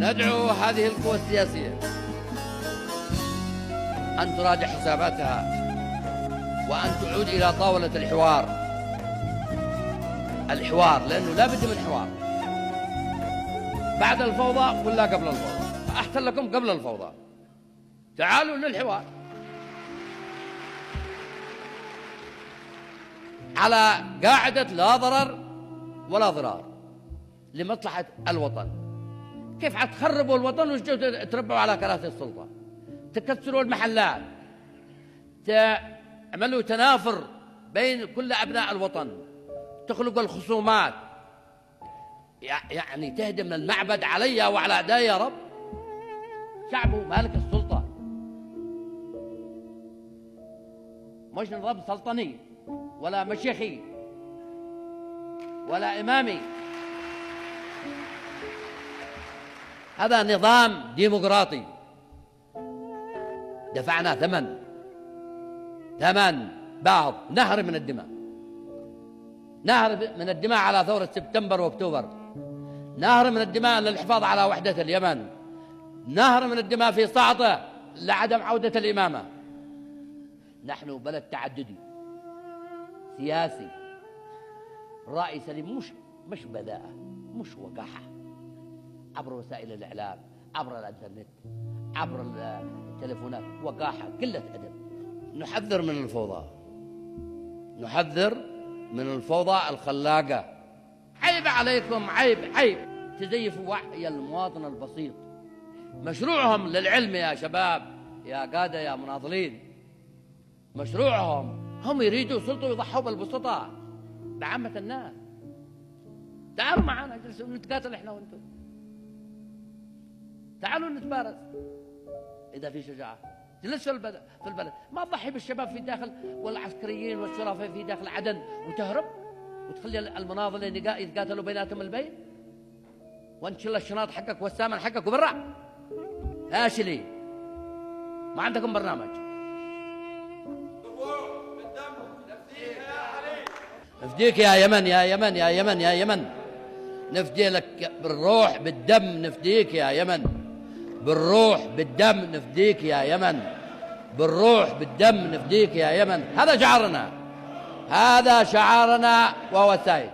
ندعو هذه القوى السياسية أن تراجع حساباتها وأن تعود إلى طاولة الحوار، لأنه لا بد من حوار بعد الفوضى ولا قبل الفوضى. أحسن لكم قبل الفوضى. تعالوا للحوار على قاعدة لا ضرر ولا ضرار لمصلحة الوطن. كيف حتخربوا الوطن وتجوا تربوا على كراسي السلطة، تكسروا المحلات، تعملوا تنافر بين كل أبناء الوطن، تخلقوا الخصومات، يعني تهدم المعبد علي وعلى أعدائي. يا رب، شعبه مالك السلطة، مش نظام سلطني ولا مشيخي ولا إمامي. هذا نظام ديمقراطي دفعنا ثمن بعض نهر من الدماء على ثورة سبتمبر وأكتوبر، نهر من الدماء للحفاظ على وحدة اليمن، نهر من الدماء في صعدة لعدم عودة الإمامة. نحن بلد تعددي سياسي، رأي سليم، مش بذاءة، مش وقاحة، عبر وسائل الإعلام، عبر الإنترنت، عبر التلفونات، وقاحة، قلة أدب. نحذر من الفوضى الخلاقة. عيب عليكم، عيب تزيفوا وعي المواطن البسيط. مشروعهم للعلم يا شباب، يا قادة، يا مناضلين، مشروعهم هم يريدوا سلطة ويضحوا بالبسطاء بعامة الناس. تعالوا معنا نجلس ونتقاتل احنا وانتم، تعالوا نتبارز إذا في شجاعة. جلس في البلد، ما تضحي بالشباب في داخل والعسكريين والشرفاء في داخل عدن وتهرب وتخلي المناضلين يتقاتلوا بيناتهم البين، وانت شل الشناط حقك والسامن حقك وبرع. فاشلين، ما عندكم برنامج. نفديك يا يمن، يا يمن، نفدي لك بالروح بالدم، نفديك يا يمن، بالروح بالدم نفديك يا يمن، بالروح بالدم نفديك يا يمن. هذا شعارنا وهو السائد.